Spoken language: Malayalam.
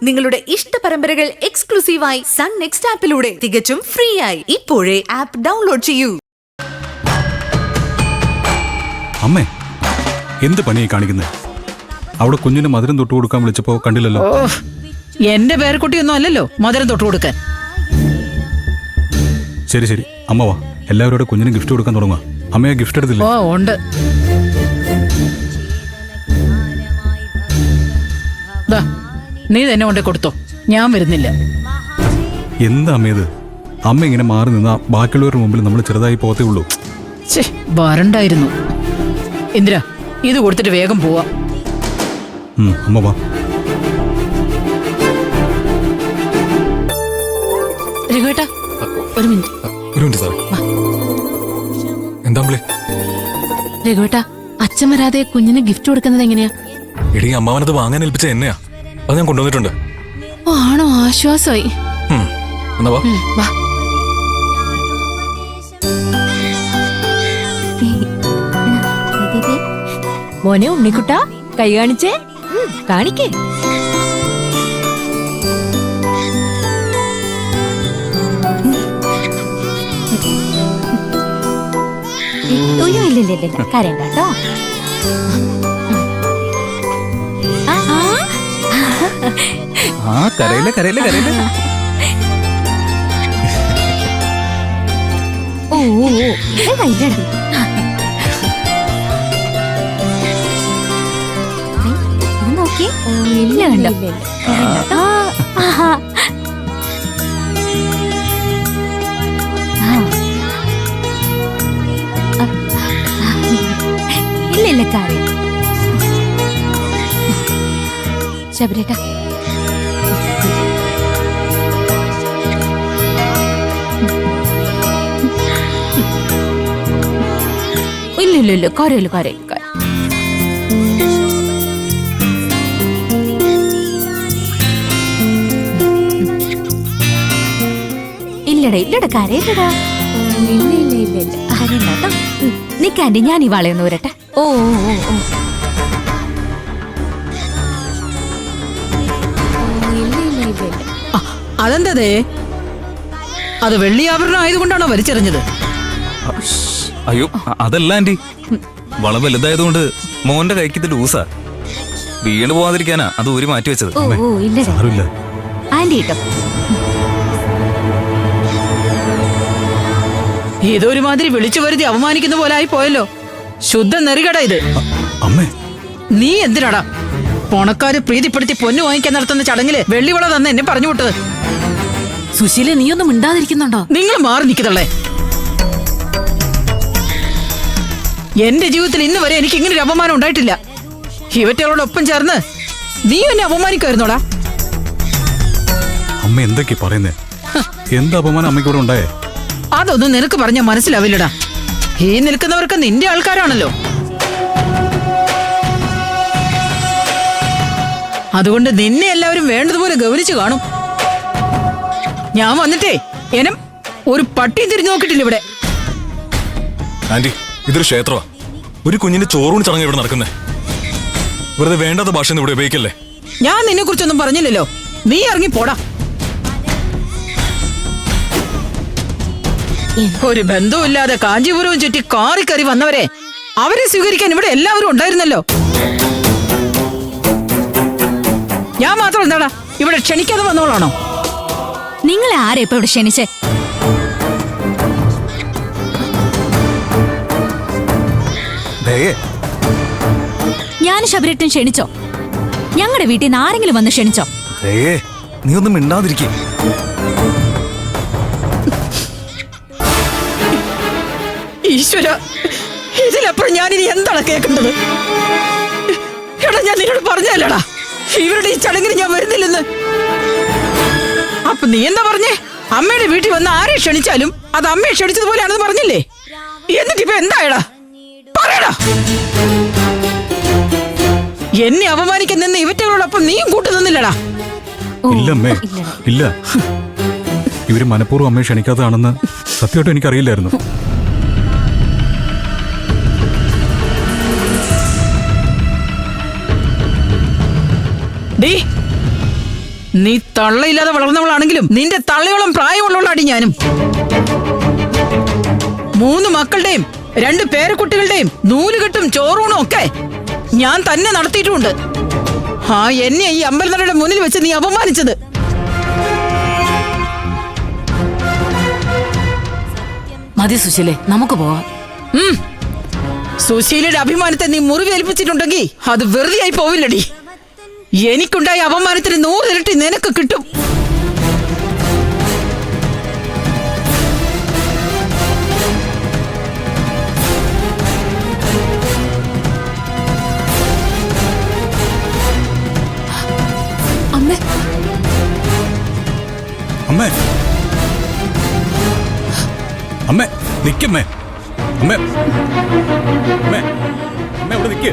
നിങ്ങളുടെ ഇഷ്ട പരമ്പരകൾ എക്സ്ക്ലൂസീവായി സൺ നെക്സ്റ്റ് ആപ്പിലൂടെ തികച്ചും ഫ്രീ ആയി ഇപ്പോഴേ ആപ്പ് ഡൗൺലോഡ് ചെയ്യൂ. അമ്മേ, എന്ത് പണിയായി കാണിക്കുന്നത്? അവിടെ കുഞ്ഞിന് മധുരം തൊട്ട് കൊടുക്കാൻ വിളിച്ചപ്പോ കണ്ടില്ലല്ലോ. എന്റെ പേരക്കുട്ടിയൊന്നും അല്ലല്ലോ മധുരം തൊട്ട് കൊടുക്കാൻ. ശരി ശരി, അമ്മ വാ, എല്ലാവരോടും കുഞ്ഞിന് ഗിഫ്റ്റ് കൊടുക്കാൻ തുടങ്ങുക. അമ്മയെ ഗിഫ്റ്റ് എടുത്തില്ല? ഓ ഉണ്ട്. നീ തന്നെ കൊണ്ടേ കൊടുത്തോ, ഞാൻ വരുന്നില്ല. എന്താ അമ്മയത്? അമ്മ ഇങ്ങനെ മാറി നിന്നാ ബാക്കിയുള്ളവരുടെ മുമ്പിൽ നമ്മൾ ചെറുതായി പോകത്തേ ഉള്ളൂ. വരണ്ടായിരുന്നു. ഇന്ദിര, ഇത് കൊടുത്തിട്ട് വേഗം പോവാ. അമ്മ വാ. രഘുവേട്ടാ, ഒരു മിനിറ്റ് സാർ. എന്താ രഘുവേട്ടാ, അച്ഛൻ വരാതെ കുഞ്ഞിന് ഗിഫ്റ്റ് കൊടുക്കുന്നത് എങ്ങനെയാ? എടീ, അമ്മാവനത് വാങ്ങാൻ ഏൽപ്പിച്ച എന്നെയാ. അത് ഞാൻ കൊണ്ടുവന്നിട്ടുണ്ട്. ആണോ? ആശ്വാസമായി. എന്നാ വാ. വാ. മോനെ ഉണ്ണിക്കുട്ട, കൈ കാണിച്ചേ, കാണിക്കേ. ഇല്ല കരണ്ട കേട്ടോ. കരയില്ല കരയില്ല കരയില്ല. ഓ നോക്കി. ഇല്ല കണ്ടോ? ഇല്ല കാര്യം. ശബരേട്ടാ, ഇല്ല കരയില്ല കരയില്ല. ഇല്ലടാ കരയില്ലടാ. ഇല്ല കരയില്ലാട്ടോ. നിക്കാണ്ടി, ഞാൻ ഈ വളയൊന്ന് വരട്ടെ. ഓ അതെന്തേ? അത് വെള്ളിയാഭരണം ആയതുകൊണ്ടാണോ വലിച്ചെറിഞ്ഞത്? അയ്യോ, അതല്ല ആന്റി, വളം വലുതായതുകൊണ്ട് മോന്റെ കൈക്ക് ലൂസാ. വീണ് പോവാതിരിക്കാനാ അത് ഊരി മാറ്റി വെച്ചത്. ആന്റി കേട്ടോ. ഇതൊരുമാതിരി വിളിച്ചു വരുത്തി അവമാനിക്കുന്ന പോലെ ആയി പോയല്ലോ. ശുദ്ധ നെറികട ഇത്. നീ എന്തിനാടാ പണക്കാര് പ്രീതിപ്പെടുത്തി പൊന്നു വാങ്ങിക്കാൻ നടത്തുന്ന ചടങ്ങില് വെള്ളിവള തന്നെ എന്നെ പറഞ്ഞു വിട്ടത്? സുശീല, നീയൊന്നും മിണ്ടാതിരിക്കുന്നുണ്ടോ? നിങ്ങൾ മാറി നിൽക്കതല്ലേ. എന്റെ ജീവിതത്തിൽ ഇന്ന് വരെ എനിക്ക് ഇങ്ങനെ ഒരു അപമാനം ഉണ്ടായിട്ടില്ല. ഇവറ്റകളോടൊപ്പം ചേർന്ന് നീ എന്നെ അപമാനിക്കുമായിരുന്നോടാ? അമ്മ എന്തൊക്കെ പറയുന്നേ? എന്താ അപമാനം അമ്മയ്ക്കൂടെ ഉണ്ടായേ? അതൊന്നും നിനക്ക് പറഞ്ഞാ മനസ്സിലാവില്ലടാ. ഈ നിൽക്കുന്നവർക്ക് നിന്റെ ആൾക്കാരാണല്ലോ. അതുകൊണ്ട് നിന്നെ എല്ലാവരും വേണ്ടതുപോലെ ഗൗനിച്ചു കാണും. ഞാൻ വന്നിട്ടേ എനം ഒരു പട്ടി തിരിഞ്ഞു നോക്കിട്ടില്ല ഇവിടെ. ആന്റി, ഇതൊരു ക്ഷേത്രമാ. ഒരു കുഞ്ഞിന്റെ ചോറൂണ് ചടങ്ങ് ഇവിടെ നടക്കുന്നേ. വെറുതെ വേണ്ടാത്ത ഭാഷ ഇവിടെ ഉപയോഗിക്കല്ലേ. ഞാൻ നിന്നെ കുറിച്ചൊന്നും പറഞ്ഞില്ലല്ലോ. നീ ഇറങ്ങി പോടാ. ഒരു ബന്ധവുമില്ലാതെ കാഞ്ചീപുരവും ചുറ്റി കാറിക്കറി വന്നവരെ അവരെ സ്വീകരിക്കാൻ ഇവിടെ എല്ലാവരും ഉണ്ടായിരുന്നല്ലോ. ഞാൻ മാത്രം എന്താടാ ഇവിടെ ക്ഷണിക്കാതെ വന്നോളാണോ? നിങ്ങളെ ആരെ ഇപ്പൊ ഇവിടെ ക്ഷണിച്ചേ? ഞാൻ ശബരിട്ടും ക്ഷണിച്ചോ? ഞങ്ങളുടെ വീട്ടിൽ നിന്ന് ആരെങ്കിലും വന്ന് ക്ഷണിച്ചോ? നീ ഒന്നും മിണ്ടാതിരിക്കേ. ഈശ്വര, ഇതിലപ്പുറം ഞാനിനി എന്താണ് കേൾക്കേണ്ടത്? എടാ, ഞാൻ നിന്നോട് പറഞ്ഞല്ലടാ ഇവരുടെ ഈ ചടങ്ങിന് ഞാൻ വരുന്നില്ലെന്ന്. അപ്പൊ നീ എന്താ പറഞ്ഞേ? അമ്മയുടെ വീട്ടിൽ വന്ന് ആരെ ക്ഷണിച്ചാലും അത് അമ്മയെ ക്ഷണിച്ചതുപോലെയാണെന്ന് പറഞ്ഞില്ലേ? എന്നിട്ടിപ്പോ എന്തായടാ? പറയടാ. എന്നെ അപമാനിക്കാൻ നിന്ന് ഇവറ്റകളോടൊപ്പം നീയും കൂട്ടു നിന്നില്ലടാ. ഇല്ലമ്മേ, ഇല്ല. ഇവര് മനഃപൂർവ്വം അമ്മയെ ക്ഷണിക്കാത്തതാണെന്ന് സത്യമായിട്ടും എനിക്കറിയില്ലായിരുന്നു. നീ തള്ളയില്ലാതെ വളർന്നവളാണെങ്കിലും നിന്റെ തള്ളയോളം പ്രായമുള്ളവളാടി ഞാനും. 3 മക്കളുടെയും 2 പേരക്കുട്ടികളുടെയും നൂലുകെട്ടും ചോറൂണും ഒക്കെ ഞാൻ തന്നെ നടത്തിയിട്ടുമുണ്ട്. എന്നെ ഈ അമ്പലനടയുടെ മുന്നിൽ വെച്ച് നീ അപമാനിച്ചത്. മതി സുശീലേ, നമുക്ക് പോവാം. സുശീലയുടെ അഭിമാനത്തെ നീ മുറിവേൽപ്പിച്ചിട്ടുണ്ടെങ്കിൽ അത് വെറുതെ ആയി പോവില്ലടി. എനിക്കുണ്ടായ അപമാനത്തിന് 100 ഇരട്ടി നിനക്ക് കിട്ടും. അമ്മേ, അമ്മേ, അമ്മേ, നിക്കമ്മേ, അമ്മേ, അമ്മേ, അമ്മേ, ഇവിടെ നിക്ക്.